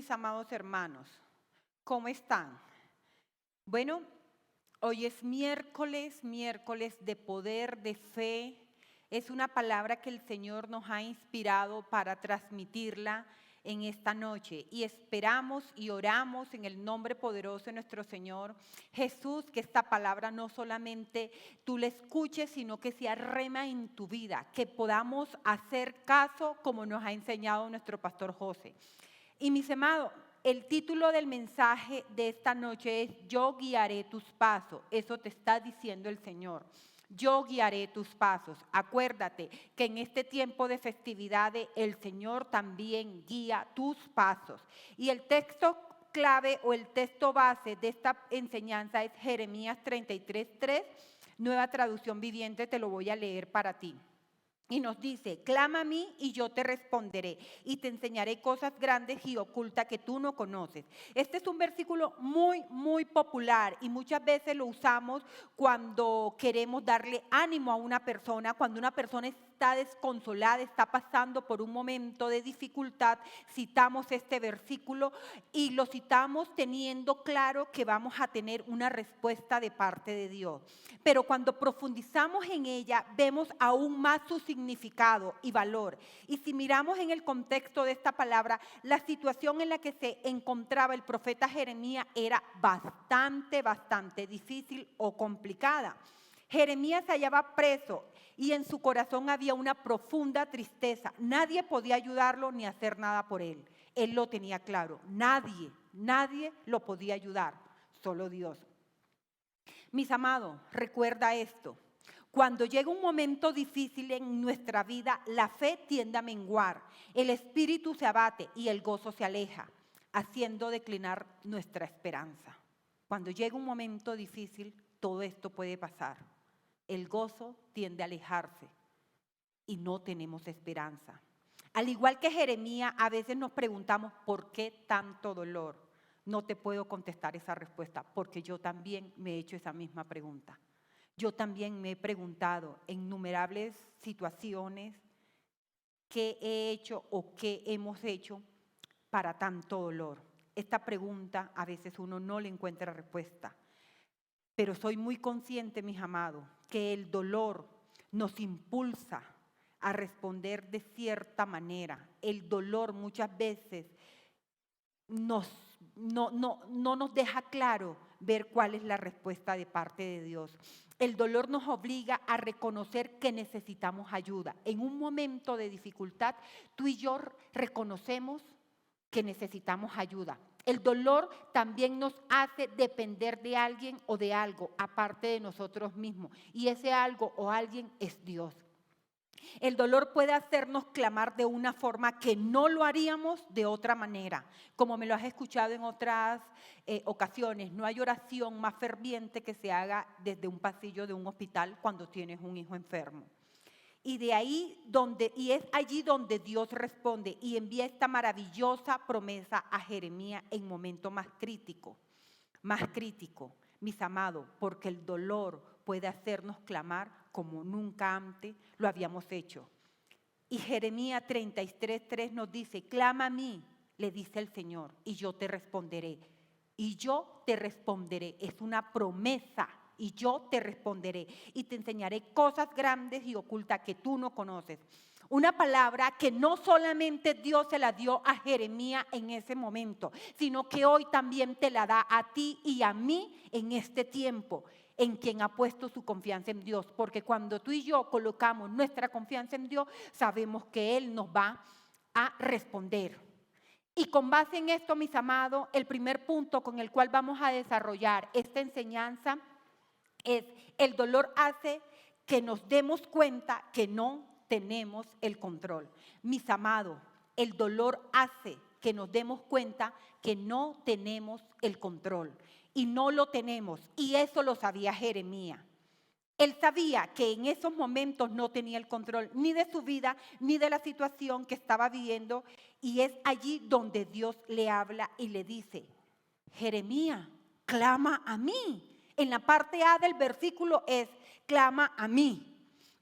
mis amados hermanos? ¿Cómo están? Bueno, hoy es miércoles de poder, de fe. Es una palabra que el Señor nos ha inspirado para transmitirla en esta noche. Y esperamos y oramos en el nombre poderoso de nuestro Señor Jesús, que esta palabra no solamente tú la escuches, sino que se rema en tu vida, que podamos hacer caso como nos ha enseñado nuestro pastor José. Y mis amados, el título del mensaje de esta noche es Yo guiaré tus pasos. Eso te está diciendo el Señor. Yo guiaré tus pasos. Acuérdate que en este tiempo de festividades el Señor también guía tus pasos. Y el texto clave o el texto base de esta enseñanza es Jeremías 33:3, Nueva Traducción Viviente, te lo voy a leer para ti. Y nos dice, clama a mí y yo te responderé y te enseñaré cosas grandes y ocultas que tú no conoces. Este es un versículo muy popular y muchas veces lo usamos cuando queremos darle ánimo a una persona, cuando una persona está desconsolada, está pasando por un momento de dificultad. Citamos este versículo y lo citamos teniendo claro que vamos a tener una respuesta de parte de Dios. Pero cuando profundizamos en ella, vemos aún más su significado y valor. Y si miramos en el contexto de esta palabra, la situación en la que se encontraba el profeta Jeremías era bastante difícil o complicada. Jeremías se hallaba preso y en su corazón había una profunda tristeza. Nadie podía ayudarlo ni hacer nada por él. Él lo tenía claro. Nadie lo podía ayudar, solo Dios. Mis amados, recuerda esto. Cuando llega un momento difícil en nuestra vida, la fe tiende a menguar, el espíritu se abate y el gozo se aleja, haciendo declinar nuestra esperanza. Cuando llega un momento difícil, todo esto puede pasar. El gozo tiende a alejarse y no tenemos esperanza. Al igual que Jeremías, a veces nos preguntamos, ¿por qué tanto dolor? No te puedo contestar esa respuesta porque yo también me he hecho esa misma pregunta. Yo también me he preguntado en innumerables situaciones qué he hecho o qué hemos hecho para tanto dolor. Esta pregunta a veces uno no le encuentra respuesta. Pero soy muy consciente, mis amados, que el dolor nos impulsa a responder de cierta manera. El dolor muchas veces no nos deja claro ver cuál es la respuesta de parte de Dios. El dolor nos obliga a reconocer que necesitamos ayuda. En un momento de dificultad, tú y yo reconocemos que necesitamos ayuda. El dolor también nos hace depender de alguien o de algo aparte de nosotros mismos. Y ese algo o alguien es Dios. El dolor puede hacernos clamar de una forma que no lo haríamos de otra manera. Como me lo has escuchado en otras ocasiones, no hay oración más ferviente que se haga desde un pasillo de un hospital cuando tienes un hijo enfermo. Y es allí donde Dios responde y envía esta maravillosa promesa a Jeremías en momento más crítico, mis amados, porque el dolor puede hacernos clamar como nunca antes lo habíamos hecho. Y Jeremías 33:3 nos dice, clama a mí, le dice el Señor, y yo te responderé. Y yo te responderé, es una promesa. Y yo te responderé y te enseñaré cosas grandes y ocultas que tú no conoces. Una palabra que no solamente Dios se la dio a Jeremías en ese momento, sino que hoy también te la da a ti y a mí en este tiempo, en quien ha puesto su confianza en Dios. Porque cuando tú y yo colocamos nuestra confianza en Dios, sabemos que Él nos va a responder. Y con base en esto, mis amados, el primer punto con el cual vamos a desarrollar esta enseñanza es el dolor hace que nos demos cuenta que no tenemos el control. Mis amados, el dolor hace que nos demos cuenta que no tenemos el control y no lo tenemos, y eso lo sabía Jeremías. Él sabía que en esos momentos no tenía el control ni de su vida ni de la situación que estaba viviendo, y es allí donde Dios le habla y le dice, Jeremías, clama a mí. En la parte A del versículo es, clama a mí.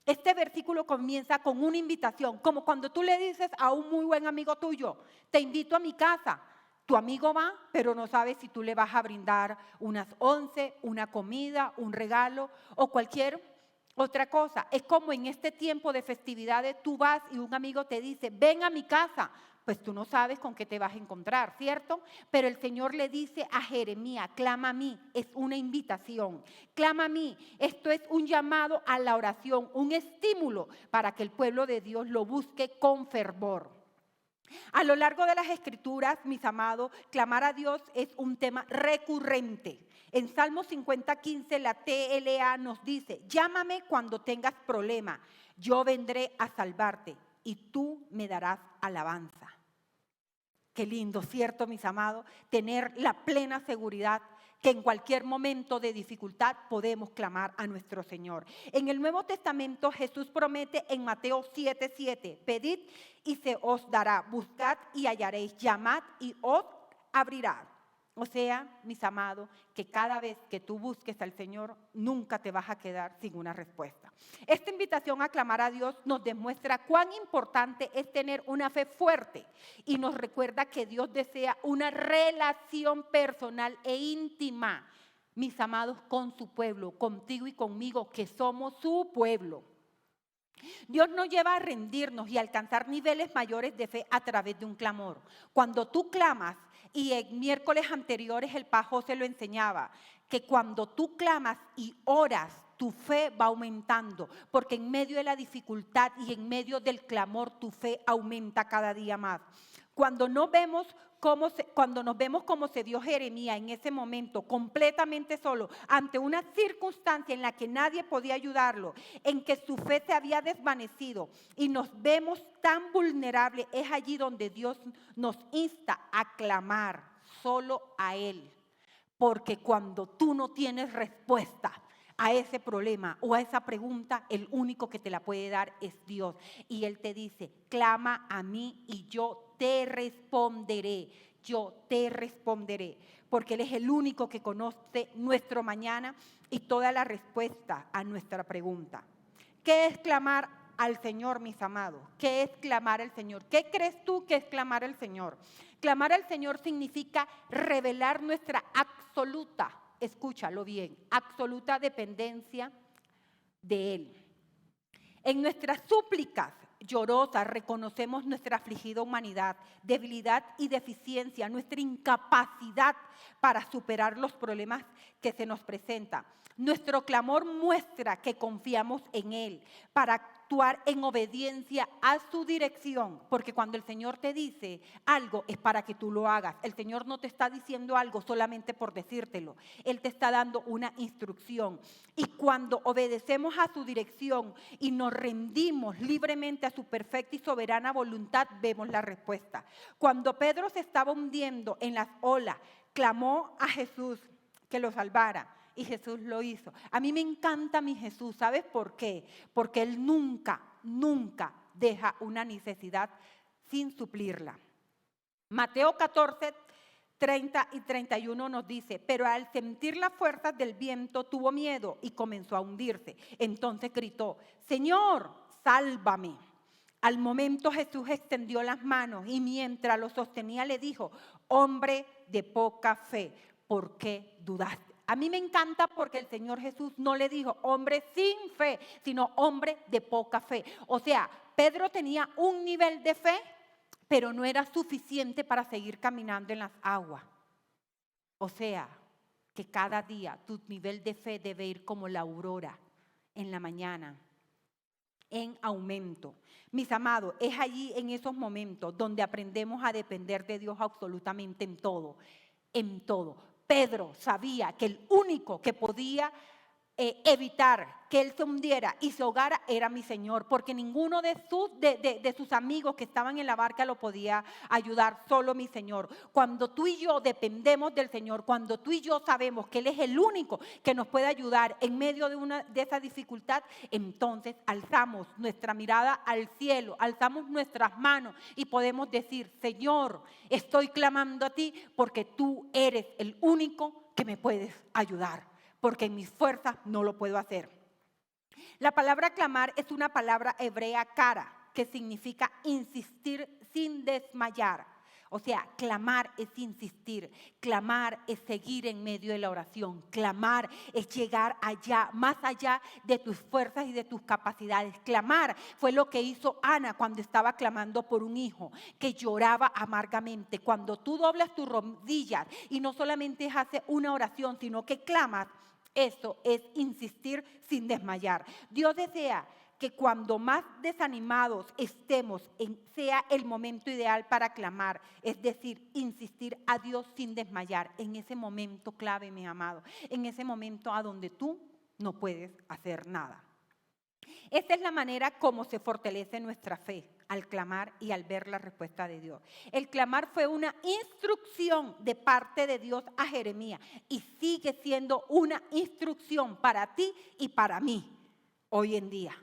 Este versículo comienza con una invitación, como cuando tú le dices a un muy buen amigo tuyo, te invito a mi casa, Tu amigo va, pero no sabe si tú le vas a brindar unas once, una comida, un regalo o cualquier otra cosa. Es como en este tiempo de festividades tú vas y un amigo te dice, ven a mi casa. Pues tú no sabes con qué te vas a encontrar, ¿cierto? Pero el Señor le dice a Jeremías, clama a mí, es una invitación. Clama a mí, esto es un llamado a la oración, un estímulo para que el pueblo de Dios lo busque con fervor. A lo largo de las Escrituras, mis amados, clamar a Dios es un tema recurrente. En Salmo 50:15 la TLA nos dice, llámame cuando tengas problema, yo vendré a salvarte y tú me darás alabanza. Qué lindo, ¿cierto, mis amados? Tener la plena seguridad que en cualquier momento de dificultad podemos clamar a nuestro Señor. En el Nuevo Testamento Jesús promete en Mateo 7:7, pedid y se os dará, buscad y hallaréis, llamad y os abrirá. O sea, mis amados, que cada vez que tú busques al Señor, nunca te vas a quedar sin una respuesta. Esta invitación a clamar a Dios nos demuestra cuán importante es tener una fe fuerte y nos recuerda que Dios desea una relación personal e íntima, mis amados, con su pueblo, contigo y conmigo, que somos su pueblo. Dios nos lleva a rendirnos y a alcanzar niveles mayores de fe a través de un clamor. Cuando tú clamas, y en miércoles anteriores el Pastor José lo enseñaba, que cuando tú clamas y oras, tu fe va aumentando, porque en medio de la dificultad y en medio del clamor, tu fe aumenta cada día más. Cuando nos vemos como se dio Jeremías en ese momento, completamente solo, ante una circunstancia en la que nadie podía ayudarlo, en que su fe se había desvanecido y nos vemos tan vulnerables, es allí donde Dios nos insta a clamar solo a Él. Porque cuando tú no tienes respuesta a ese problema o a esa pregunta, el único que te la puede dar es Dios. Y Él te dice, clama a mí y yo te responderé. Yo te responderé. Porque Él es el único que conoce nuestro mañana y toda la respuesta a nuestra pregunta. ¿Qué es clamar al Señor, mis amados? ¿Qué es clamar al Señor? ¿Qué crees tú que es clamar al Señor? Clamar al Señor significa revelar nuestra absoluta, escúchalo bien, absoluta dependencia de Él. En nuestras súplicas llorosas reconocemos nuestra afligida humanidad, debilidad y deficiencia, nuestra incapacidad para superar los problemas que se nos presentan. Nuestro clamor muestra que confiamos en Él para actuar en obediencia a su dirección, porque cuando el Señor te dice algo es para que tú lo hagas. El Señor no te está diciendo algo solamente por decírtelo, Él te está dando una instrucción. Y cuando obedecemos a su dirección y nos rendimos libremente a su perfecta y soberana voluntad, vemos la respuesta. Cuando Pedro se estaba hundiendo en las olas, clamó a Jesús que lo salvara. Y Jesús lo hizo. A mí me encanta mi Jesús. ¿Sabes por qué? Porque Él nunca, nunca deja una necesidad sin suplirla. Mateo 14, 30 y 31 nos dice, pero al sentir las fuerzas del viento tuvo miedo y comenzó a hundirse. Entonces gritó, Señor, sálvame. Al momento Jesús extendió las manos y mientras lo sostenía le dijo, hombre de poca fe, ¿por qué dudaste? A mí me encanta porque el Señor Jesús no le dijo hombre sin fe, sino hombre de poca fe. O sea, Pedro tenía un nivel de fe, pero no era suficiente para seguir caminando en las aguas. O sea, que cada día tu nivel de fe debe ir como la aurora en la mañana, en aumento. Mis amados, es allí en esos momentos donde aprendemos a depender de Dios absolutamente en todo, en todo. Pedro sabía que el único que podía evitar que él se hundiera y se ahogara era mi Señor, porque ninguno de sus amigos que estaban en la barca lo podía ayudar, solo mi Señor. Cuando tú y yo dependemos del Señor, cuando tú y yo sabemos que Él es el único que nos puede ayudar en medio de esa dificultad, entonces alzamos nuestra mirada al cielo, alzamos nuestras manos y podemos decir, Señor, estoy clamando a ti porque tú eres el único que me puedes ayudar, porque en mis fuerzas no lo puedo hacer. La palabra clamar es una palabra hebrea cara, que significa insistir sin desmayar. O sea, clamar es insistir, clamar es seguir en medio de la oración, clamar es llegar allá, más allá de tus fuerzas y de tus capacidades. Clamar fue lo que hizo Ana cuando estaba clamando por un hijo, que lloraba amargamente. Cuando tú doblas tus rodillas y no solamente haces una oración, sino que clamas, eso es insistir sin desmayar. Dios desea que cuando más desanimados estemos, sea el momento ideal para clamar, es decir, insistir a Dios sin desmayar, en ese momento clave, mi amado, en ese momento a donde tú no puedes hacer nada. Esta es la manera como se fortalece nuestra fe, al clamar y al ver la respuesta de Dios. El clamar fue una instrucción de parte de Dios a Jeremías y sigue siendo una instrucción para ti y para mí hoy en día.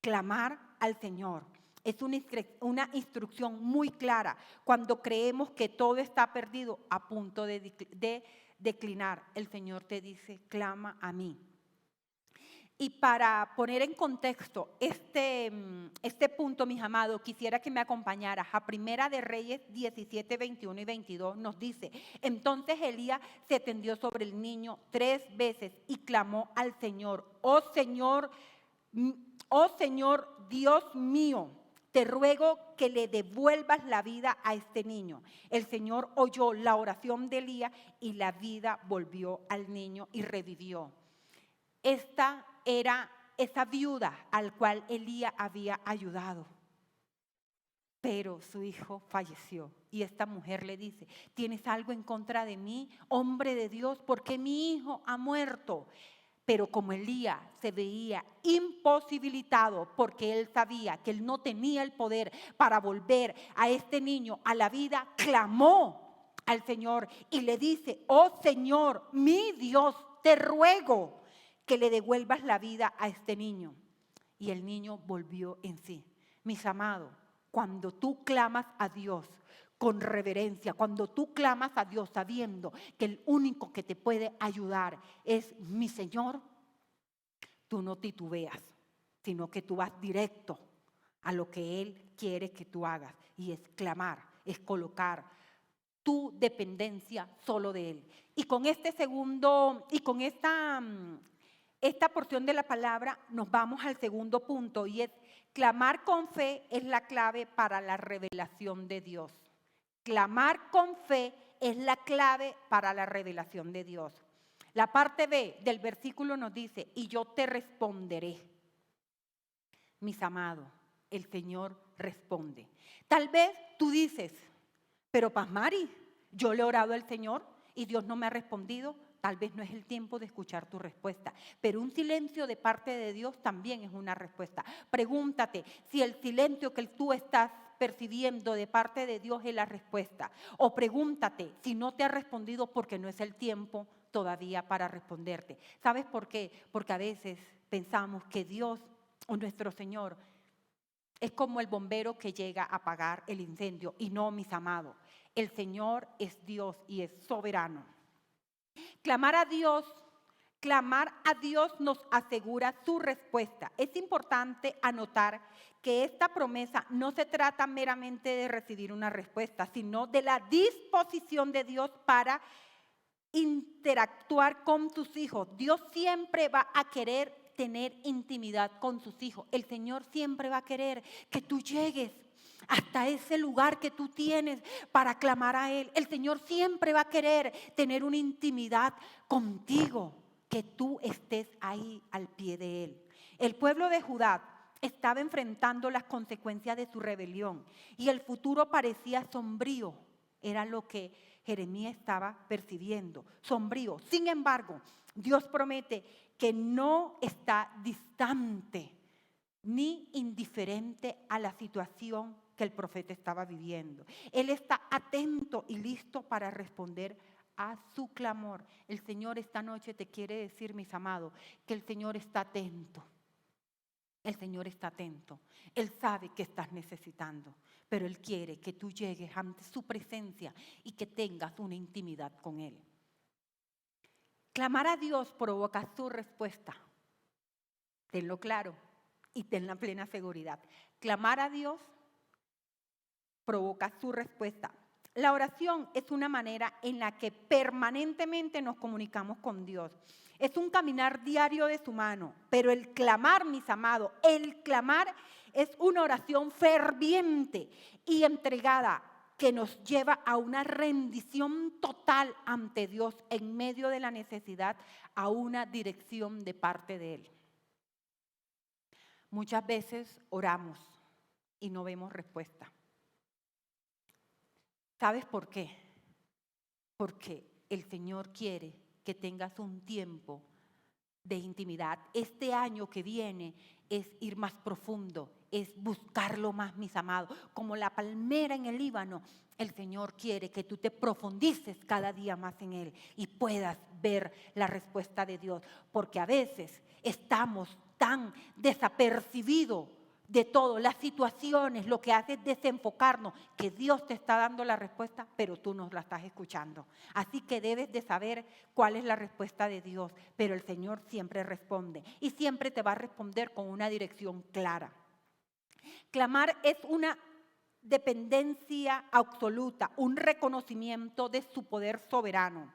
Clamar al Señor es una instrucción muy clara cuando creemos que todo está perdido, a punto de declinar. El Señor te dice, clama a mí. Y para poner en contexto este punto, mis amados, quisiera que me acompañaras a Primera de Reyes 17, 21 y 22. Nos dice, entonces Elías se tendió sobre el niño 3 veces y clamó al Señor, oh Señor Dios mío, te ruego que le devuelvas la vida a este niño. El Señor oyó la oración de Elías y la vida volvió al niño y revivió. Esta era esa viuda al cual Elías había ayudado. Pero su hijo falleció y esta mujer le dice, ¿tienes algo en contra de mí, hombre de Dios? ¿Por qué mi hijo ha muerto? Pero como Elías se veía imposibilitado porque él sabía que él no tenía el poder para volver a este niño a la vida, clamó al Señor y le dice, oh Señor, mi Dios, te ruego que le devuelvas la vida a este niño. Y el niño volvió en sí. Mis amados, cuando tú clamas a Dios con reverencia, cuando tú clamas a Dios sabiendo que el único que te puede ayudar es mi Señor, tú no titubeas, sino que tú vas directo a lo que Él quiere que tú hagas. Y es clamar, es colocar tu dependencia solo de Él. Y con esta porción de la palabra nos vamos al segundo punto y es clamar con fe es la clave para la revelación de Dios. Clamar con fe es la clave para la revelación de Dios. La parte B del versículo nos dice, y yo te responderé. Mis amados, el Señor responde. Tal vez tú dices, pero Pasmari, yo le he orado al Señor y Dios no me ha respondido. Tal vez no es el tiempo de escuchar tu respuesta, pero un silencio de parte de Dios también es una respuesta. Pregúntate si el silencio que tú estás percibiendo de parte de Dios es la respuesta. O pregúntate si no te ha respondido porque no es el tiempo todavía para responderte. ¿Sabes por qué? Porque a veces pensamos que Dios o nuestro Señor es como el bombero que llega a apagar el incendio. Y no, mis amados, el Señor es Dios y es soberano. Clamar a Dios nos asegura su respuesta. Es importante anotar que esta promesa no se trata meramente de recibir una respuesta, sino de la disposición de Dios para interactuar con tus hijos. Dios siempre va a querer tener intimidad con sus hijos. El Señor siempre va a querer que tú llegues hasta ese lugar que tú tienes para clamar a Él. El Señor siempre va a querer tener una intimidad contigo, que tú estés ahí al pie de Él. El pueblo de Judá estaba enfrentando las consecuencias de su rebelión y el futuro parecía sombrío. Era lo que Jeremías estaba percibiendo, sombrío. Sin embargo, Dios promete que no está distante ni indiferente a la situación que el profeta estaba viviendo. Él está atento y listo para responder a su clamor. El Señor esta noche te quiere decir, mis amados, que el Señor está atento. El Señor está atento. Él sabe que estás necesitando, pero Él quiere que tú llegues ante su presencia y que tengas una intimidad con Él. Clamar a Dios provoca su respuesta. Tenlo claro y ten la plena seguridad. Clamar a Dios provoca su respuesta. La oración es una manera en la que permanentemente nos comunicamos con Dios. Es un caminar diario de su mano, pero el clamar, mis amados, el clamar es una oración ferviente y entregada que nos lleva a una rendición total ante Dios en medio de la necesidad, a una dirección de parte de Él. Muchas veces oramos y no vemos respuesta. ¿Sabes por qué? Porque el Señor quiere que tengas un tiempo de intimidad. Este año que viene es ir más profundo, es buscarlo más, mis amados. Como la palmera en el Líbano, el Señor quiere que tú te profundices cada día más en Él y puedas ver la respuesta de Dios. Porque a veces estamos tan desapercibidos de todo, las situaciones, lo que hace es desenfocarnos, que Dios te está dando la respuesta, pero tú no la estás escuchando. Así que debes de saber cuál es la respuesta de Dios, pero el Señor siempre responde y siempre te va a responder con una dirección clara. Clamar es una dependencia absoluta, un reconocimiento de su poder soberano.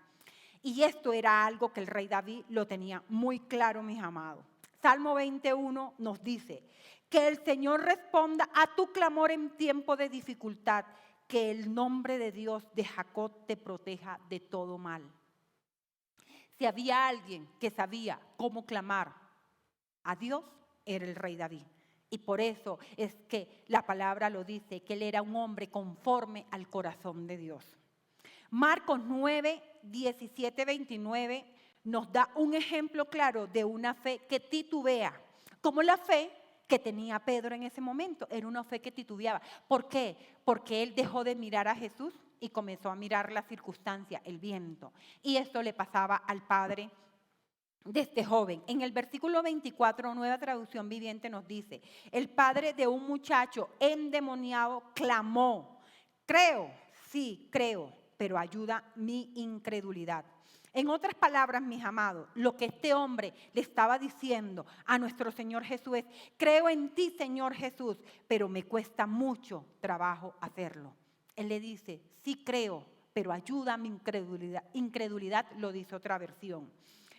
Y esto era algo que el rey David lo tenía muy claro, mis amados. Salmo 21 nos dice, que el Señor responda a tu clamor en tiempo de dificultad, que el nombre de Dios de Jacob te proteja de todo mal. Si había alguien que sabía cómo clamar a Dios, era el rey David. Y por eso es que la palabra lo dice, que él era un hombre conforme al corazón de Dios. Marcos 9, 17, 29 nos da un ejemplo claro de una fe que titubea, como la fe que tenía Pedro en ese momento. Era una fe que titubeaba. ¿Por qué? Porque él dejó de mirar a Jesús y comenzó a mirar la circunstancia, el viento. Y esto le pasaba al padre de este joven. En el versículo 24, Nueva Traducción Viviente nos dice, el padre de un muchacho endemoniado clamó, creo, sí, creo, pero ayuda mi incredulidad. En otras palabras, mis amados, lo que este hombre le estaba diciendo a nuestro Señor Jesús es, creo en ti, Señor Jesús, pero me cuesta mucho trabajo hacerlo. Él le dice, sí creo, pero ayuda a mi incredulidad. Incredulidad lo dice otra versión.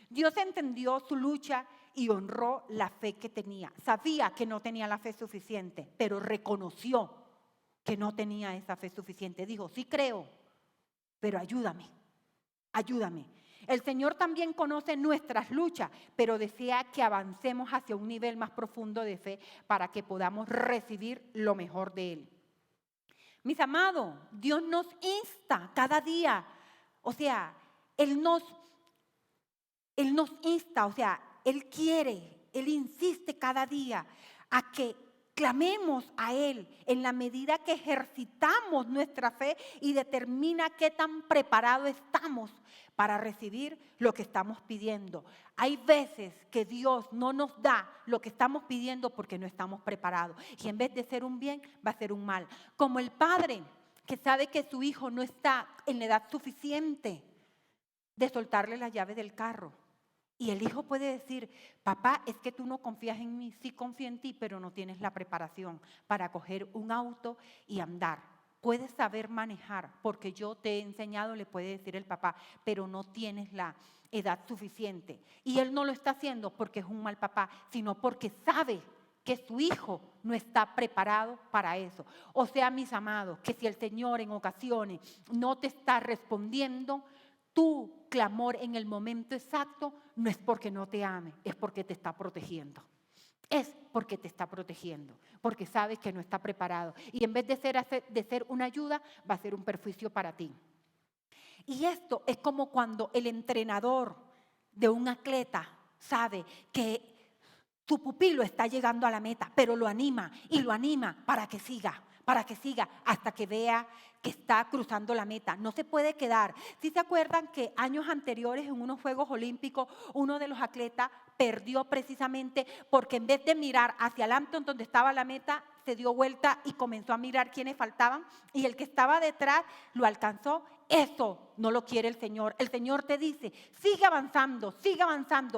Dios entendió su lucha y honró la fe que tenía. Sabía que no tenía la fe suficiente, pero reconoció que no tenía esa fe suficiente. Dijo, sí creo, pero ayúdame, ayúdame. El Señor también conoce nuestras luchas, pero desea que avancemos hacia un nivel más profundo de fe para que podamos recibir lo mejor de Él. Mis amados, Dios nos insta cada día, o sea, Él nos insta, o sea, Él quiere, Él insiste cada día a que clamemos a Él en la medida que ejercitamos nuestra fe y determina qué tan preparados estamos para recibir lo que estamos pidiendo. Hay veces que Dios no nos da lo que estamos pidiendo porque no estamos preparados. Y en vez de ser un bien, va a ser un mal. Como el padre que sabe que su hijo no está en la edad suficiente de soltarle la llave del carro. Y el hijo puede decir, papá, es que tú no confías en mí, sí confío en ti, pero no tienes la preparación para coger un auto y andar. Puedes saber manejar, porque yo te he enseñado, le puede decir el papá, pero no tienes la edad suficiente. Y él no lo está haciendo porque es un mal papá, sino porque sabe que su hijo no está preparado para eso. O sea, mis amados, que si el Señor en ocasiones no te está respondiendo, tu clamor en el momento exacto no es porque no te ame, es porque te está protegiendo. Es porque te está protegiendo, porque sabes que no está preparado. Y en vez de ser una ayuda, va a ser un perjuicio para ti. Y esto es como cuando el entrenador de un atleta sabe que su pupilo está llegando a la meta, pero lo anima y lo anima para que siga hasta que vea que está cruzando la meta. No se puede quedar. ¿Sí se acuerdan que años anteriores en unos Juegos Olímpicos uno de los atletas perdió precisamente porque en vez de mirar hacia adelante donde estaba la meta, se dio vuelta y comenzó a mirar quiénes faltaban y el que estaba detrás lo alcanzó? Eso no lo quiere el Señor. El Señor te dice, sigue avanzando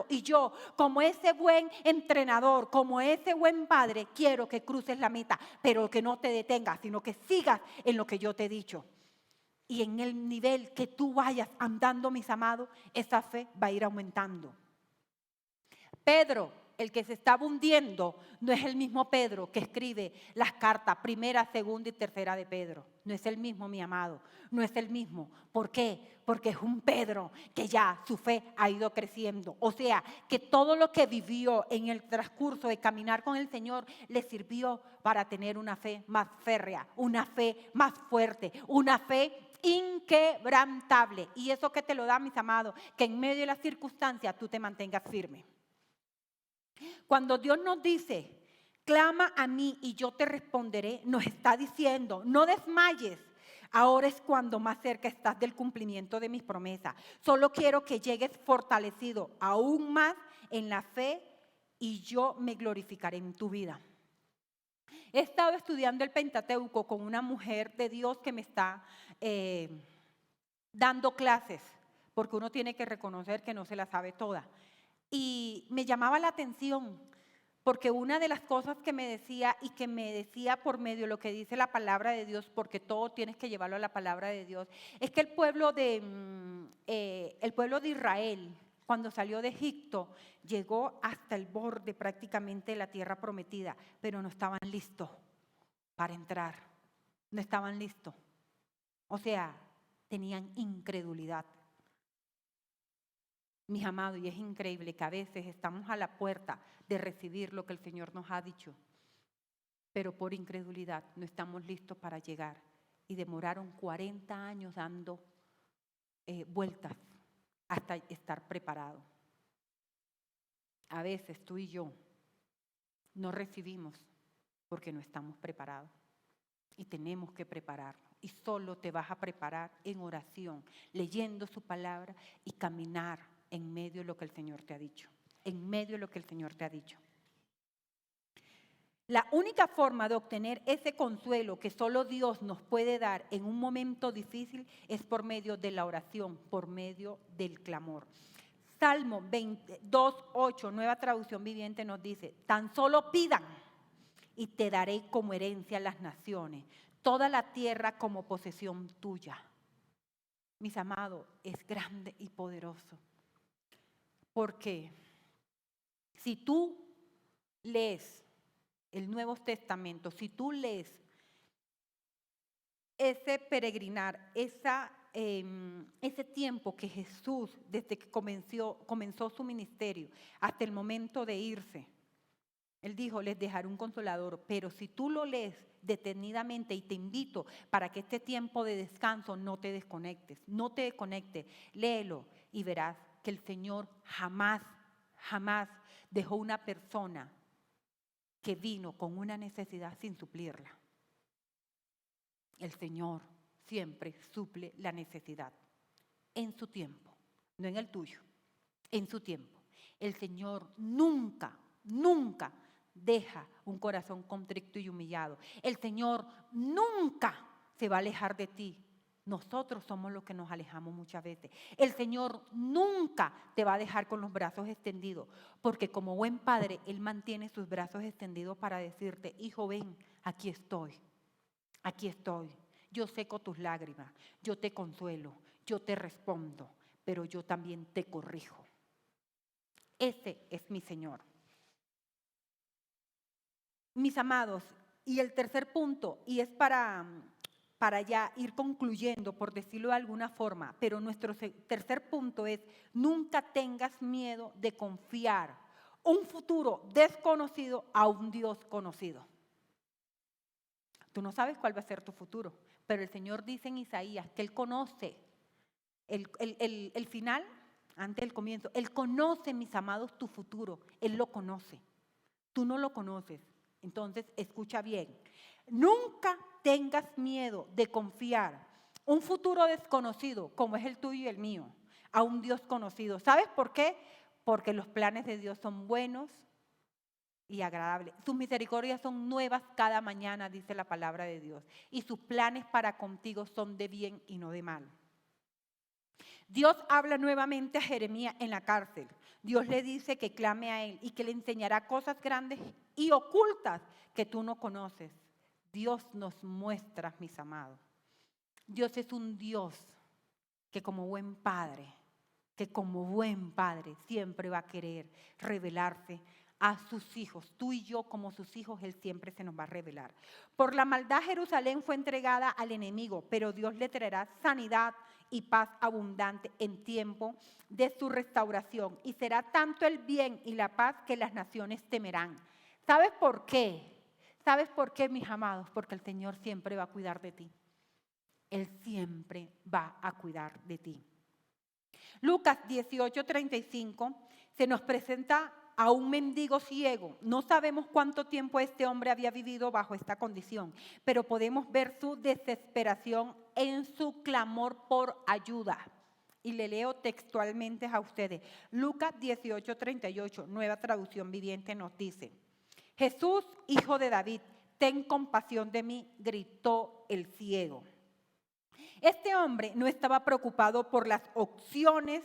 y yo como ese buen entrenador, como ese buen padre, quiero que cruces la meta, pero que no te detengas, sino que sigas en lo que yo te he dicho. y en el nivel que tú vayas andando, mis amados, esa fe va a ir aumentando. Pedro, el que se estaba hundiendo, no es el mismo Pedro que escribe las cartas primera, segunda y tercera de Pedro. No es el mismo, mi amado, no es el mismo. ¿Por qué? Porque es un Pedro que ya su fe ha ido creciendo. O sea, que todo lo que vivió en el transcurso de caminar con el Señor le sirvió para tener una fe más férrea, una fe más fuerte, una fe inquebrantable. Y eso que te lo da, mis amados, que en medio de las circunstancias tú te mantengas firme. Cuando Dios nos dice, clama a mí y yo te responderé, nos está diciendo, no desmayes. Ahora es cuando más cerca estás del cumplimiento de mis promesas. Solo quiero que llegues fortalecido aún más en la fe y yo me glorificaré en tu vida. He estado estudiando el Pentateuco con una mujer de Dios que me está dando clases, porque uno tiene que reconocer que no se la sabe toda. Y me llamaba la atención, porque una de las cosas que me decía y que me decía por medio de lo que dice la palabra de Dios, porque todo tienes que llevarlo a la palabra de Dios, es que el pueblo de Israel, cuando salió de Egipto, llegó hasta el borde prácticamente de la tierra prometida, pero no estaban listos para entrar, no estaban listos. O sea, tenían incredulidad. Mis amados, y es increíble que a veces estamos a la puerta de recibir lo que el Señor nos ha dicho, pero por incredulidad no estamos listos para llegar. Y demoraron 40 años dando vueltas hasta estar preparados. A veces tú y yo no recibimos porque no estamos preparados. Y tenemos que prepararnos. Y solo te vas a preparar en oración, leyendo su palabra y caminar en medio de lo que el Señor te ha dicho. En medio de lo que el Señor te ha dicho. La única forma de obtener ese consuelo que solo Dios nos puede dar en un momento difícil es por medio de la oración, por medio del clamor. Salmo 22:8, Nueva Traducción Viviente, nos dice: tan solo pidan y te daré como herencia las naciones, toda la tierra como posesión tuya. Mis amados, es grande y poderoso. Porque si tú lees el Nuevo Testamento, si tú lees ese peregrinar, ese tiempo que Jesús, desde que comenzó su ministerio hasta el momento de irse, Él dijo, les dejaré un consolador, pero si tú lo lees detenidamente, y te invito para que este tiempo de descanso no te desconectes, léelo y verás que el Señor jamás dejó una persona que vino con una necesidad sin suplirla. El Señor siempre suple la necesidad en su tiempo, no en el tuyo, en su tiempo. El Señor nunca deja un corazón contrito y humillado. El Señor nunca se va a alejar de ti. Nosotros somos los que nos alejamos muchas veces. El Señor nunca te va a dejar con los brazos extendidos, porque como buen padre, Él mantiene sus brazos extendidos para decirte, hijo, ven, aquí estoy, yo seco tus lágrimas, yo te consuelo, yo te respondo, pero yo también te corrijo. Ese es mi Señor. Mis amados, y el tercer punto, y es para ya ir concluyendo, por decirlo de alguna forma, pero nuestro tercer punto es, nunca tengas miedo de confiar un futuro desconocido a un Dios conocido. Tú no sabes cuál va a ser tu futuro, pero el Señor dice en Isaías que Él conoce el final antes del comienzo. Él conoce, mis amados, tu futuro. Él lo conoce. Tú no lo conoces. Entonces, escucha bien. Nunca tengas miedo de confiar un futuro desconocido, como es el tuyo y el mío, a un Dios conocido. ¿Sabes por qué? Porque los planes de Dios son buenos y agradables. Sus misericordias son nuevas cada mañana, dice la palabra de Dios. Y sus planes para contigo son de bien y no de mal. Dios habla nuevamente a Jeremías en la cárcel. Dios le dice que clame a Él y que le enseñará cosas grandes y ocultas que tú no conoces. Dios nos muestra, mis amados. Dios es un Dios que como buen padre siempre va a querer revelarse a sus hijos. Tú y yo como sus hijos, Él siempre se nos va a revelar. Por la maldad Jerusalén fue entregada al enemigo, pero Dios le traerá sanidad y paz abundante en tiempo de su restauración. Y será tanto el bien y la paz que las naciones temerán. ¿Sabes por qué? ¿Sabes por qué, mis amados? Porque el Señor siempre va a cuidar de ti. Él siempre va a cuidar de ti. Lucas 18:35 se nos presenta a un mendigo ciego. No sabemos cuánto tiempo este hombre había vivido bajo esta condición, pero podemos ver su desesperación en su clamor por ayuda. Y le leo textualmente a ustedes. Lucas 18:38, Nueva Traducción Viviente, nos dice: Jesús, hijo de David, ten compasión de mí, gritó el ciego. Este hombre no estaba preocupado por las opciones,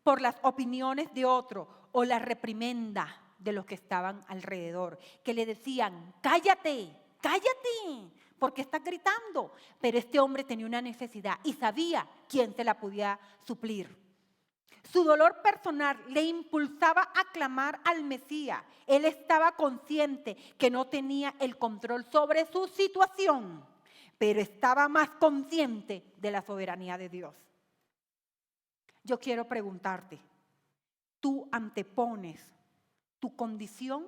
por las opiniones de otro o la reprimenda de los que estaban alrededor, que le decían: cállate, cállate, porque estás gritando. Pero este hombre tenía una necesidad y sabía quién se la podía suplir. Su dolor personal le impulsaba a clamar al Mesías. Él estaba consciente que no tenía el control sobre su situación, pero estaba más consciente de la soberanía de Dios. Yo quiero preguntarte, ¿tú antepones tu condición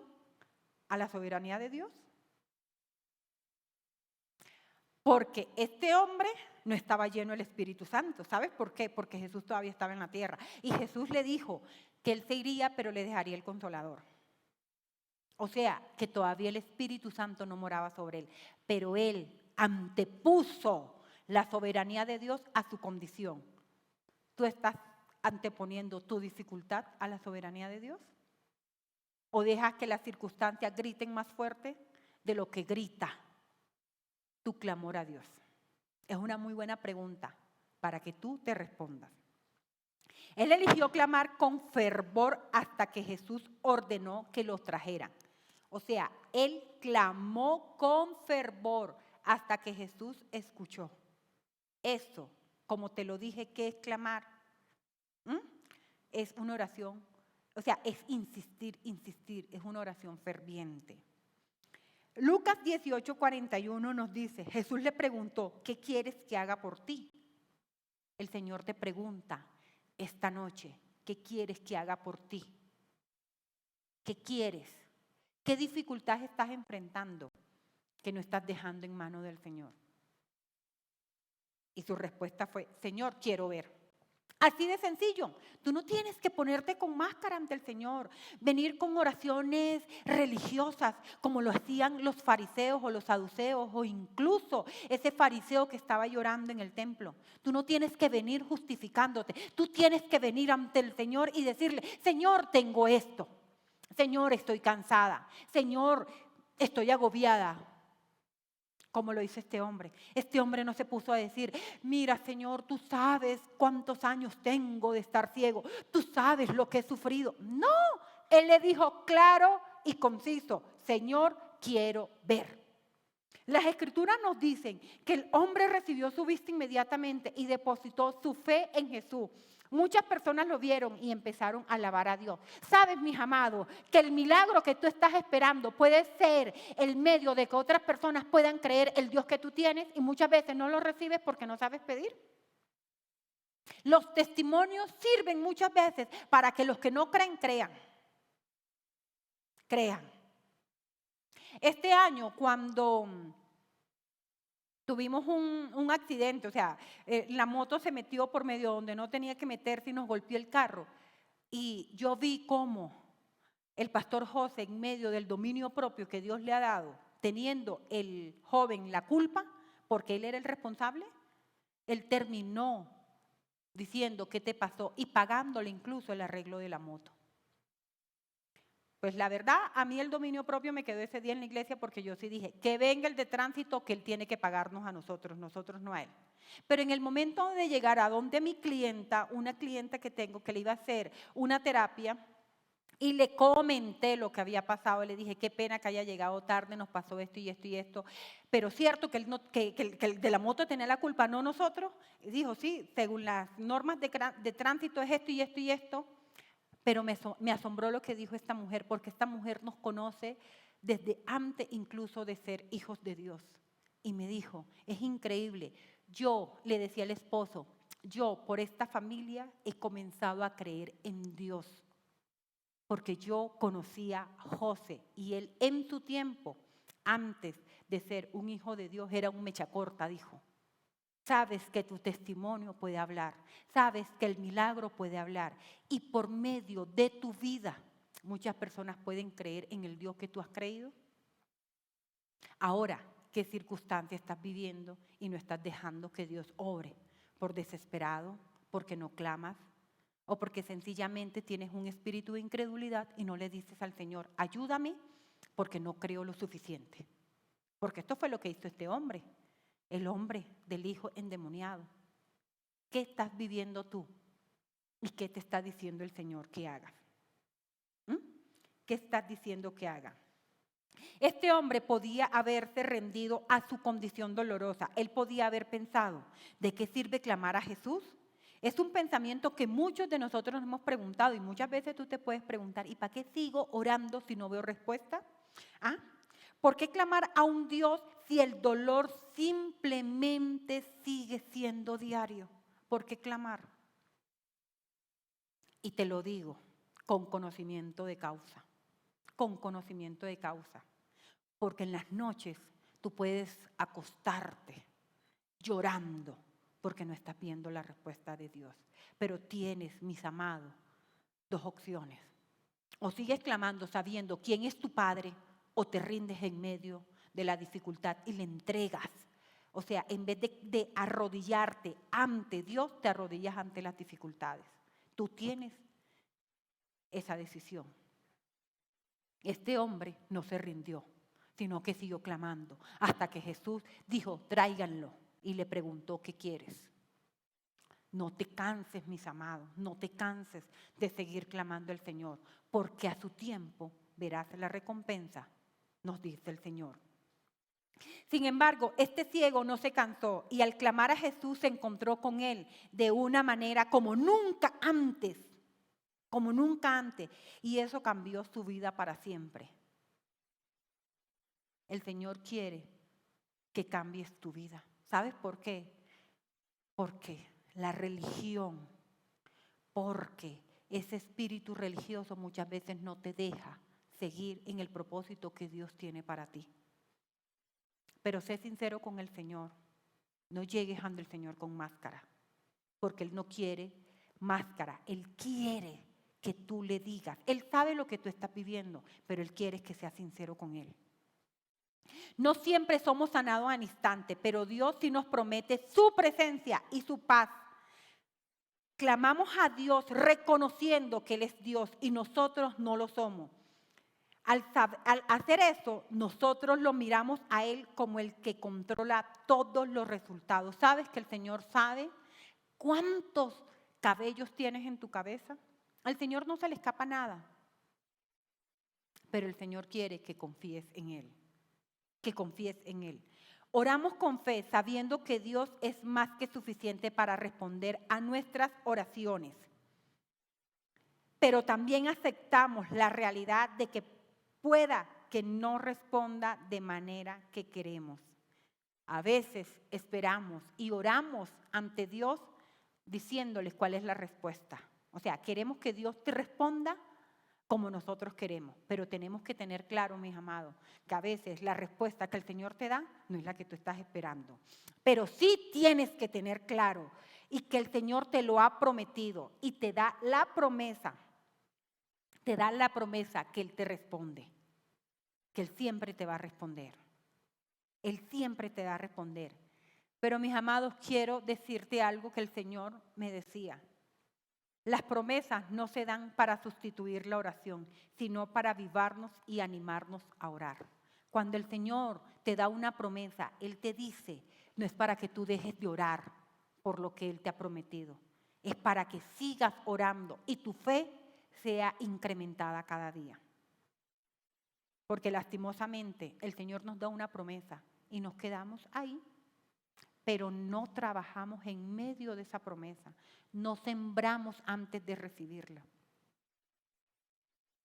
a la soberanía de Dios? Porque este hombre no estaba lleno del Espíritu Santo. ¿Sabes por qué? Porque Jesús todavía estaba en la tierra. Y Jesús le dijo que Él se iría, pero le dejaría el Consolador. O sea, que todavía el Espíritu Santo no moraba sobre Él. Pero Él antepuso la soberanía de Dios a su condición. ¿Tú estás anteponiendo tu dificultad a la soberanía de Dios? ¿O dejas que las circunstancias griten más fuerte de lo que grita tu clamor a Dios? Es una muy buena pregunta para que tú te respondas. Él eligió clamar con fervor hasta que Jesús ordenó que los trajeran. O sea, él clamó con fervor hasta que Jesús escuchó. Eso, como te lo dije, ¿qué es clamar? Es una oración, o sea, es insistir, es una oración ferviente. Lucas 18:41 nos dice, Jesús le preguntó, ¿qué quieres que haga por ti? El Señor te pregunta esta noche, ¿qué quieres que haga por ti? ¿Qué quieres? ¿Qué dificultades estás enfrentando que no estás dejando en manos del Señor? Y su respuesta fue, Señor, quiero ver. Así de sencillo. Tú no tienes que ponerte con máscara ante el Señor, venir con oraciones religiosas como lo hacían los fariseos o los saduceos o incluso ese fariseo que estaba llorando en el templo. Tú no tienes que venir justificándote. Tú tienes que venir ante el Señor y decirle, Señor, tengo esto. Señor, estoy cansada. Señor, estoy agobiada. Como lo hizo este hombre. Este hombre no se puso a decir, mira Señor, tú sabes cuántos años tengo de estar ciego, tú sabes lo que he sufrido. No, él le dijo claro y conciso, Señor, quiero ver. Las escrituras nos dicen que el hombre recibió su vista inmediatamente y depositó su fe en Jesús. Muchas personas lo vieron y empezaron a alabar a Dios. Sabes, mis amados, que el milagro que tú estás esperando puede ser el medio de que otras personas puedan creer el Dios que tú tienes y muchas veces no lo recibes porque no sabes pedir. Los testimonios sirven muchas veces para que los que no creen, crean. Este año, cuando tuvimos un accidente, o sea, la moto se metió por medio donde no tenía que meterse y nos golpeó el carro. Y yo vi cómo el pastor José, en medio del dominio propio que Dios le ha dado, teniendo el joven la culpa, porque él era el responsable, él terminó diciendo qué te pasó y pagándole incluso el arreglo de la moto. Pues la verdad, a mí el dominio propio me quedó ese día en la iglesia porque yo sí dije, que venga el de tránsito, que él tiene que pagarnos a nosotros no a él. Pero en el momento de llegar a donde mi clienta, una clienta que tengo que le iba a hacer una terapia, Y le comenté lo que había pasado, le dije, qué pena que haya llegado tarde, nos pasó esto y esto y esto. Pero cierto que, que el de la moto tenía la culpa, no nosotros. Y dijo, sí, según las normas de tránsito es esto y esto y esto. Pero me asombró lo que dijo esta mujer, porque esta mujer nos conoce desde antes incluso de ser hijos de Dios. Y me dijo, es increíble, yo le decía al esposo, yo por esta familia he comenzado a creer en Dios. Porque yo conocía a José y él en su tiempo, antes de ser un hijo de Dios, era un mecha corta, dijo. Sabes que tu testimonio puede hablar, sabes que el milagro puede hablar y por medio de tu vida muchas personas pueden creer en el Dios que tú has creído. Ahora, ¿qué circunstancia estás viviendo y no estás dejando que Dios obre? ¿Por desesperado? ¿Porque no clamas? ¿O porque sencillamente tienes un espíritu de incredulidad y no le dices al Señor, ayúdame porque no creo lo suficiente? Porque esto fue lo que hizo este hombre, el hombre del hijo endemoniado. ¿Qué estás viviendo tú? ¿Y qué te está diciendo el Señor que hagas? ¿Qué estás diciendo que haga? Este hombre podía haberse rendido a su condición dolorosa. Él podía haber pensado, ¿de qué sirve clamar a Jesús? Es un pensamiento que muchos de nosotros nos hemos preguntado y muchas veces tú te puedes preguntar, ¿y para qué sigo orando si no veo respuesta? ¿Ah? ¿Por qué clamar a un Dios si el dolor simplemente sigue siendo diario? ¿Por qué clamar? Y te lo digo con conocimiento de causa, con conocimiento de causa. Porque en las noches tú puedes acostarte llorando porque no estás viendo la respuesta de Dios. Pero tienes, mis amados, dos opciones. O sigues clamando sabiendo quién es tu Padre o te rindes en medio de la dificultad y le entregas. O sea, en vez de arrodillarte ante Dios, te arrodillas ante las dificultades. Tú tienes esa decisión. Este hombre no se rindió, sino que siguió clamando hasta que Jesús dijo, tráiganlo, y le preguntó, ¿qué quieres? No te canses, mis amados, no te canses de seguir clamando al Señor, porque a su tiempo verás la recompensa, nos dice el Señor. Sin embargo, este ciego no se cansó y al clamar a Jesús se encontró con él de una manera como nunca antes, y eso cambió su vida para siempre. El Señor quiere que cambies tu vida. ¿Sabes por qué? Porque la religión, porque ese espíritu religioso muchas veces no te deja seguir en el propósito que Dios tiene para ti. Pero sé sincero con el Señor. No llegues ante el Señor con máscara, porque Él no quiere máscara. Él quiere que tú le digas. Él sabe lo que tú estás viviendo, pero Él quiere que seas sincero con Él. No siempre somos sanados al instante, pero Dios sí nos promete su presencia y su paz. Clamamos a Dios reconociendo que Él es Dios y nosotros no lo somos. Al hacer eso, nosotros lo miramos a Él como el que controla todos los resultados. ¿Sabes que el Señor sabe cuántos cabellos tienes en tu cabeza? Al Señor no se le escapa nada, pero el Señor quiere que confíes en Él. Que confíes en Él. Oramos con fe sabiendo que Dios es más que suficiente para responder a nuestras oraciones. Pero también aceptamos la realidad de que pueda que no responda de manera que queremos. A veces esperamos y oramos ante Dios diciéndoles cuál es la respuesta. O sea, queremos que Dios te responda como nosotros queremos, pero tenemos que tener claro, mis amados, que a veces la respuesta que el Señor te da no es la que tú estás esperando. Pero sí tienes que tener claro y que el Señor te lo ha prometido y te da la promesa que Él te responde, que Él siempre te va a responder. Él siempre te va a responder. Pero mis amados, quiero decirte algo que el Señor me decía. Las promesas no se dan para sustituir la oración, sino para avivarnos y animarnos a orar. Cuando el Señor te da una promesa, Él te dice, no es para que tú dejes de orar por lo que Él te ha prometido. Es para que sigas orando y tu fe sea incrementada cada día. Porque lastimosamente el Señor nos da una promesa y nos quedamos ahí, pero no trabajamos en medio de esa promesa, no sembramos antes de recibirla,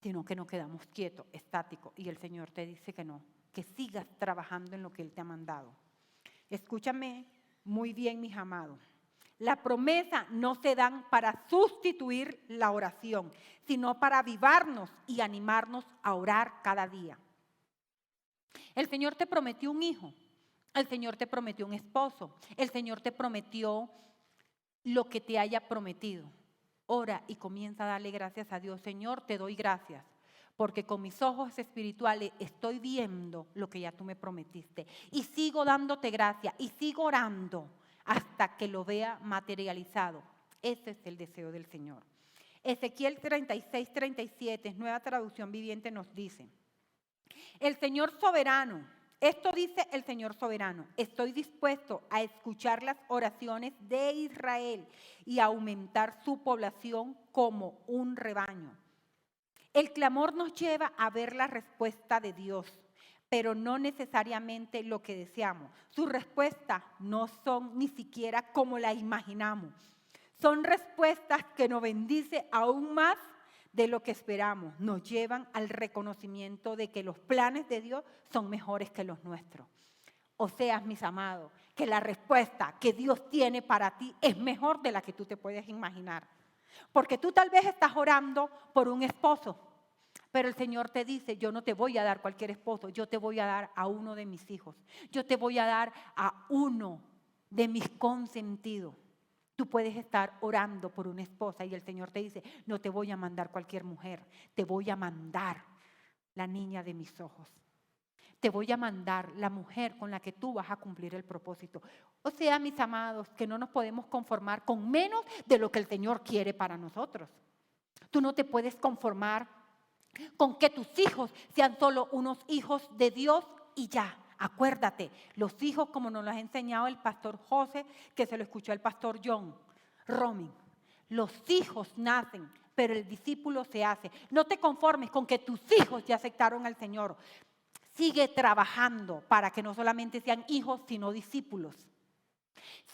sino que nos quedamos quietos, estáticos, y el Señor te dice que no, que sigas trabajando en lo que Él te ha mandado. Escúchame muy bien, mis amados. Las promesas no se dan para sustituir la oración, sino para avivarnos y animarnos a orar cada día. El Señor te prometió un hijo, el Señor te prometió un esposo, el Señor te prometió lo que te haya prometido. Ora y comienza a darle gracias a Dios. Señor, te doy gracias, porque con mis ojos espirituales estoy viendo lo que ya tú me prometiste. Y sigo dándote gracias y sigo orando hasta que lo vea materializado. Ese es el deseo del Señor. Ezequiel 36:37, Nueva Traducción Viviente, nos dice: el Señor soberano, esto dice el Señor soberano, estoy dispuesto a escuchar las oraciones de Israel y a aumentar su población como un rebaño. El clamor nos lleva a ver la respuesta de Dios, pero no necesariamente lo que deseamos. Sus respuestas no son ni siquiera como las imaginamos. Son respuestas que nos bendice aún más de lo que esperamos. Nos llevan al reconocimiento de que los planes de Dios son mejores que los nuestros. O sea, mis amados, que la respuesta que Dios tiene para ti es mejor de la que tú te puedes imaginar. Porque tú tal vez estás orando por un esposo, pero el Señor te dice: yo no te voy a dar cualquier esposo, yo te voy a dar a uno de mis hijos. Yo te voy a dar a uno de mis consentidos. Tú puedes estar orando por una esposa y el Señor te dice: no te voy a mandar cualquier mujer, te voy a mandar la niña de mis ojos. Te voy a mandar la mujer con la que tú vas a cumplir el propósito. O sea, mis amados, que no nos podemos conformar con menos de lo que el Señor quiere para nosotros. Tú no te puedes conformar con que tus hijos sean solo unos hijos de Dios y ya. Acuérdate, los hijos, como nos lo ha enseñado el pastor José, que se lo escuchó el pastor John Roming, los hijos nacen, pero el discípulo se hace. No te conformes con que tus hijos ya aceptaron al Señor. Sigue trabajando para que no solamente sean hijos, sino discípulos.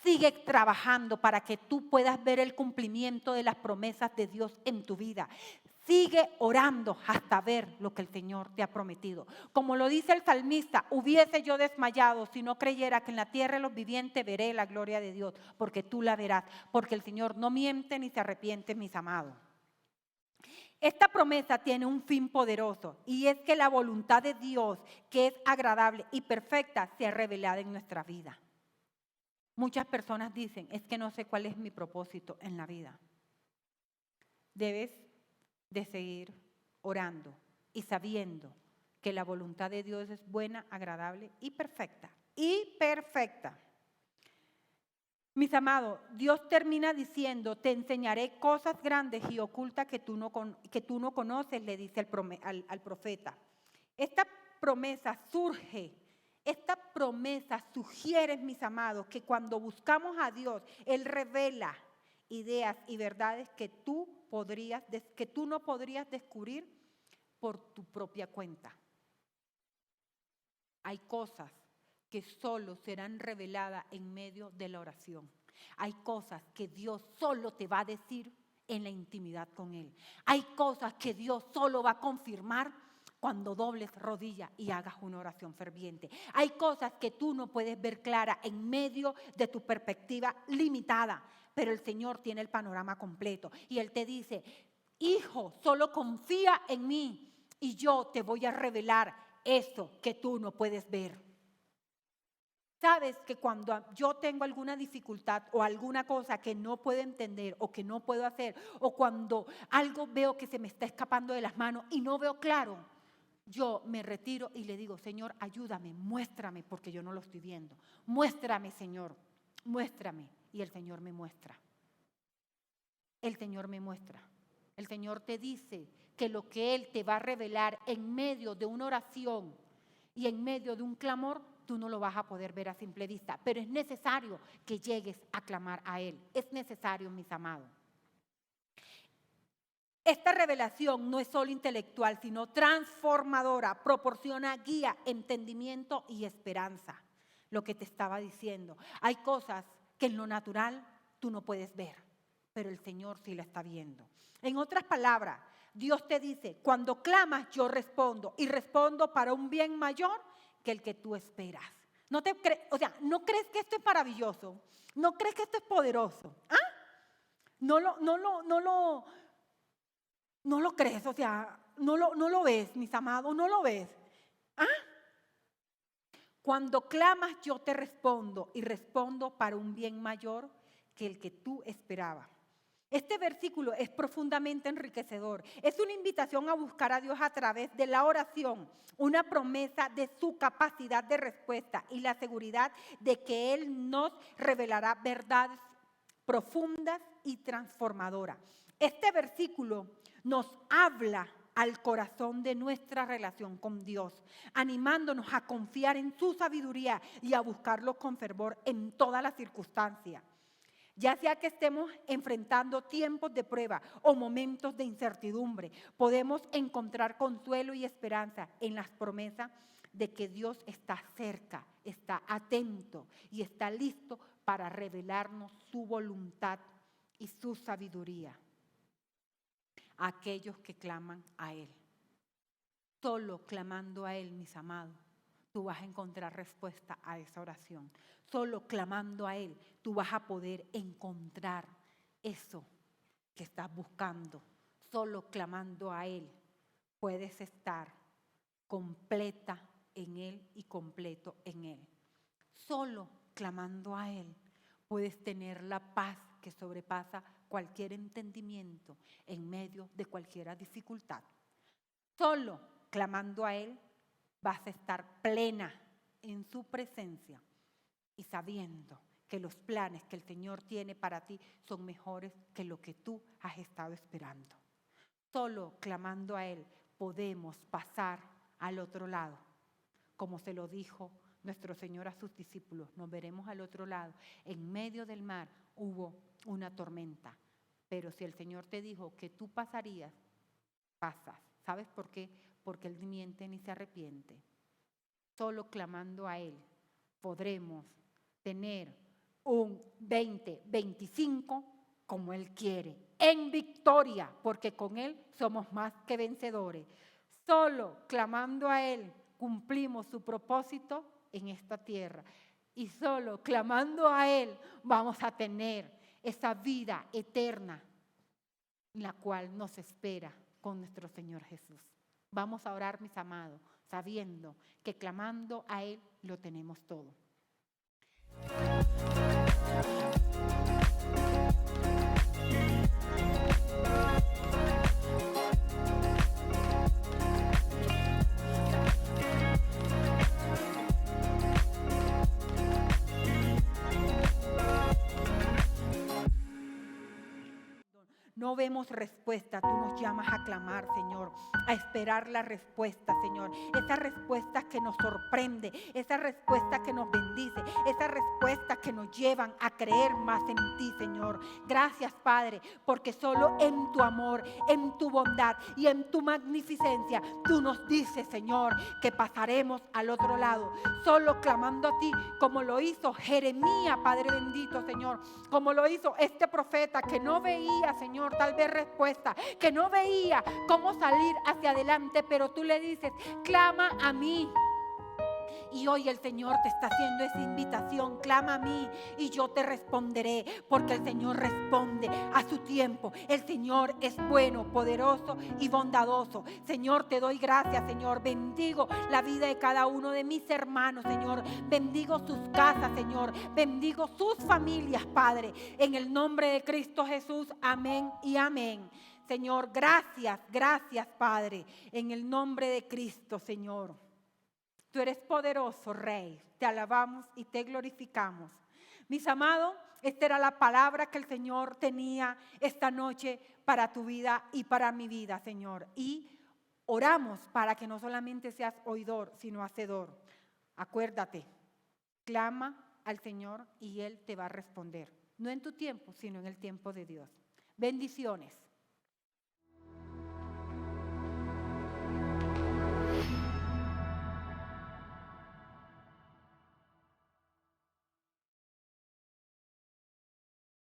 Sigue trabajando para que tú puedas ver el cumplimiento de las promesas de Dios en tu vida. Sigue orando hasta ver lo que el Señor te ha prometido. Como lo dice el salmista: hubiese yo desmayado si no creyera que en la tierra de los vivientes veré la gloria de Dios, porque tú la verás, porque el Señor no miente ni se arrepiente, mis amados. Esta promesa tiene un fin poderoso, y es que la voluntad de Dios, que es agradable y perfecta, sea revelada en nuestra vida. Muchas personas dicen: es que no sé cuál es mi propósito en la vida. Debes de seguir orando y sabiendo que la voluntad de Dios es buena, agradable y perfecta. Y perfecta. Mis amados, Dios termina diciendo: te enseñaré cosas grandes y ocultas que tú no conoces, le dice al profeta. Esta promesa sugiere, mis amados, que cuando buscamos a Dios, Él revela ideas y verdades que tú no podrías descubrir por tu propia cuenta. Hay cosas que solo serán reveladas en medio de la oración. Hay cosas que Dios solo te va a decir en la intimidad con Él. Hay cosas que Dios solo va a confirmar cuando dobles rodillas y hagas una oración ferviente. Hay cosas que tú no puedes ver clara en medio de tu perspectiva limitada, pero el Señor tiene el panorama completo y Él te dice: hijo, solo confía en mí y yo te voy a revelar eso que tú no puedes ver. Sabes que cuando yo tengo alguna dificultad o alguna cosa que no puedo entender o que no puedo hacer, o cuando algo veo que se me está escapando de las manos y no veo claro, yo me retiro y le digo: Señor, ayúdame, muéstrame, porque yo no lo estoy viendo. Muéstrame, Señor, muéstrame. Y el Señor me muestra. El Señor me muestra. El Señor te dice que lo que Él te va a revelar en medio de una oración y en medio de un clamor, tú no lo vas a poder ver a simple vista, pero es necesario que llegues a clamar a Él. Es necesario, mis amados. Esta revelación no es solo intelectual, sino transformadora, proporciona guía, entendimiento y esperanza. Lo que te estaba diciendo. Hay cosas que en lo natural tú no puedes ver, pero el Señor sí la está viendo. En otras palabras, Dios te dice, cuando clamas yo respondo y respondo para un bien mayor que el que tú esperas. ¿No crees que esto es maravilloso? ¿No crees que esto es poderoso? ¿Ah? No lo crees, no lo ves, mis amados, no lo ves. ¿Ah? Cuando clamas yo te respondo y respondo para un bien mayor que el que tú esperabas. Este versículo es profundamente enriquecedor. Es una invitación a buscar a Dios a través de la oración, una promesa de su capacidad de respuesta y la seguridad de que Él nos revelará verdades profundas y transformadoras. Este versículo nos habla al corazón de nuestra relación con Dios, animándonos a confiar en su sabiduría y a buscarlo con fervor en todas las circunstancias. Ya sea que estemos enfrentando tiempos de prueba o momentos de incertidumbre, podemos encontrar consuelo y esperanza en las promesas de que Dios está cerca, está atento y está listo para revelarnos su voluntad y su sabiduría a aquellos que claman a Él. Solo clamando a Él, mis amados, tú vas a encontrar respuesta a esa oración. Solo clamando a Él, tú vas a poder encontrar eso que estás buscando. Solo clamando a Él puedes estar completa en Él y completo en Él. Solo clamando a Él puedes tener la paz que sobrepasa cualquier entendimiento en medio de cualquier dificultad. Solo clamando a Él vas a estar plena en su presencia y sabiendo que los planes que el Señor tiene para ti son mejores que lo que tú has estado esperando. Solo clamando a Él podemos pasar al otro lado. Como se lo dijo nuestro Señor a sus discípulos, nos veremos al otro lado. En medio del mar hubo una tormenta, pero si el Señor te dijo que tú pasarías, pasas. ¿Sabes por qué? Porque Él ni miente ni se arrepiente. Solo clamando a Él podremos tener un 2025 como Él quiere, en victoria, porque con Él somos más que vencedores. Solo clamando a Él cumplimos su propósito en esta tierra. Y solo clamando a Él vamos a tener esa vida eterna, la cual nos espera con nuestro Señor Jesús. Vamos a orar, mis amados, sabiendo que clamando a Él lo tenemos todo. No vemos respuesta, tú nos llamas a clamar, Señor, a esperar la respuesta, Señor. Esa respuesta que nos sorprende, esa respuesta que nos bendice, esa respuesta que nos llevan a creer más en ti, Señor. Gracias, Padre, porque solo en tu amor, en tu bondad y en tu magnificencia, tú nos dices, Señor, que pasaremos al otro lado. Solo clamando a ti, como lo hizo Jeremías, Padre bendito, Señor. Como lo hizo este profeta que no veía, Señor, tal vez respuesta, que no veía cómo salir hacia adelante, pero tú le dices, clama a mí. Y hoy el Señor te está haciendo esa invitación, clama a mí y yo te responderé, porque el Señor responde a su tiempo. El Señor es bueno, poderoso y bondadoso. Señor, te doy gracias, Señor. Bendigo la vida de cada uno de mis hermanos, Señor. Bendigo sus casas, Señor. Bendigo sus familias, Padre. En el nombre de Cristo Jesús, amén y amén. Señor, gracias, Padre. En el nombre de Cristo, Señor. Tú eres poderoso, Rey. Te alabamos y te glorificamos. Mis amados, esta era la palabra que el Señor tenía esta noche para tu vida y para mi vida, Señor. Y oramos para que no solamente seas oidor, sino hacedor. Acuérdate, clama al Señor y Él te va a responder. No en tu tiempo, sino en el tiempo de Dios. Bendiciones.